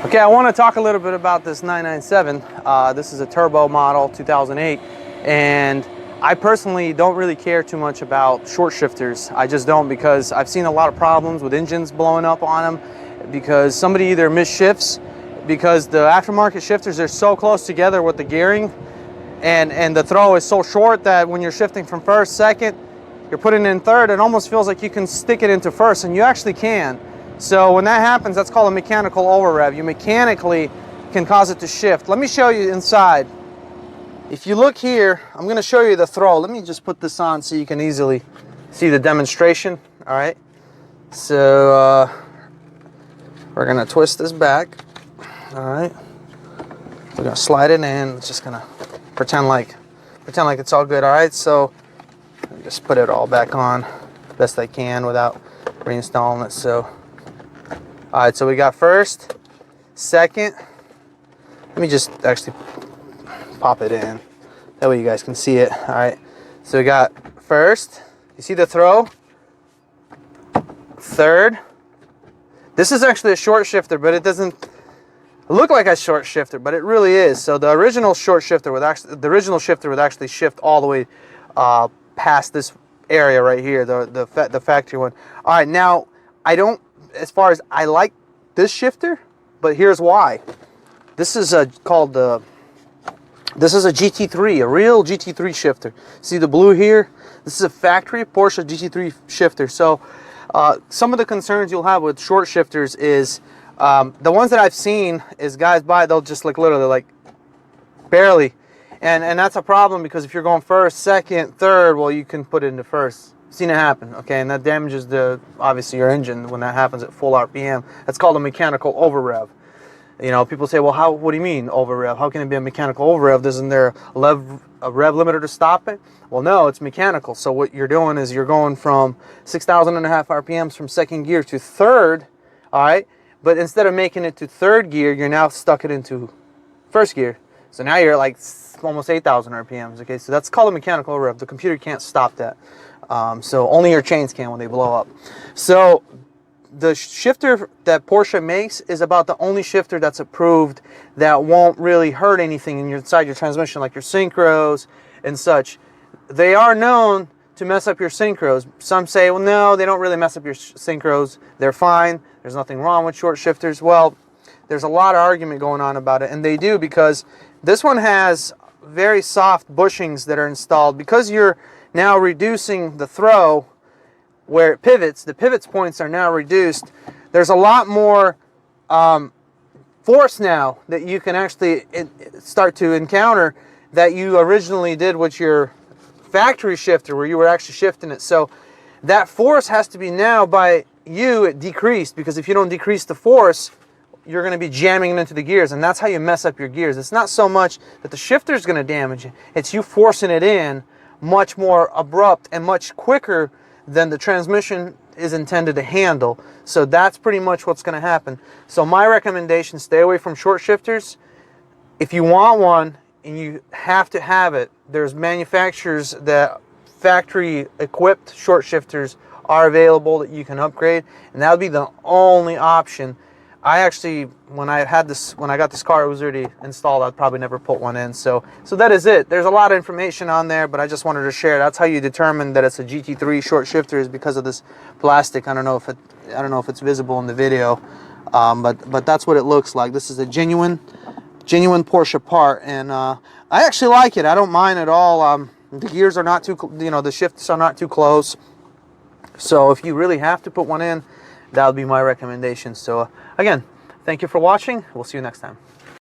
Okay, I want to talk a little bit about this 997. This is a turbo model, 2008, and I personally don't really care too much about short shifters. I just don't, because I've seen a lot of problems with engines blowing up on them because somebody either misshifts, because the aftermarket shifters are so close together with the gearing, and the throw is so short that when you're shifting from first, second, you're putting it in third, it almost feels like you can stick it into first, and you actually can. So when that happens, that's called a mechanical over rev. You mechanically can cause it to shift. Let me show you inside. If you look here, I'm going to show you the throw. Let me just put this on so you can easily see the demonstration. All right. So we're going to twist this back. All right. We're going to slide it in. It's just going to pretend like it's all good. All right. So just put it all back on best I can without reinstalling it. So. All right, so we got first, second. Let me just actually pop it in. That way you guys can see it. All right, so we got first. You see the throw? Third. This is actually a short shifter, but it doesn't look like a short shifter, but it really is. So the original short shifter would actually shift all the way past this area right here, the factory one. All right, now as far as I like this shifter, but here's why. This is called this is a GT3, a real GT3 shifter. See the blue here? This is a factory Porsche GT3 shifter. So some of the concerns you'll have with short shifters is the ones that I've seen is guys buy, they'll just literally like barely, and that's a problem, because if you're going first, second, third, well, you can put it into first. Seen it happen, okay, and that damages obviously your engine when that happens at full RPM. That's called a mechanical over rev. You know, people say, well, what do you mean over rev? How can it be a mechanical over rev? Isn't there a rev limiter to stop it? Well, no, it's mechanical. So what you're doing is you're going from 6,500 RPMs from second gear to third, all right? But instead of making it to third gear, you're now stuck it into first gear. So now you're at like almost 8,000 RPMs, okay? So that's called a mechanical over rev. The computer can't stop that. So only your chains can when they blow up. So the shifter that Porsche makes is about the only shifter that's approved that won't really hurt anything inside your transmission, like your synchros and such. They are known to mess up your synchros. Some say, well, no, they don't really mess up your synchros. They're fine. There's nothing wrong with short shifters. Well, there's a lot of argument going on about it, and they do, because this one has very soft bushings that are installed. Because you're now reducing the throw where it pivots, the pivots points are now reduced. There's a lot more force now that you can actually start to encounter that you originally did with your factory shifter, where you were actually shifting it. So that force has to be now by you decreased, because if you don't decrease the force, you're going to be jamming it into the gears, and that's how you mess up your gears. It's not so much that the shifter is going to damage it, it's you forcing it in much more abrupt and much quicker than the transmission is intended to handle. So that's pretty much what's going to happen. So my recommendation, stay away from short shifters. If you want one and you have to have it, there's manufacturers that factory equipped short shifters are available that you can upgrade, and that would be the only option. I actually, when I got this car, it was already installed. I'd probably never put one in. So that is it. There's a lot of information on there, but I just wanted to share. That's how you determine that it's a GT3 short shifter, is because of this plastic. I don't know if it's visible in the video, but that's what it looks like. This is a genuine Porsche part, and I actually like it. I don't mind at all. The gears are not too, the shifts are not too close. So if you really have to put one in, that would be my recommendation. So again, thank you for watching. We'll see you next time.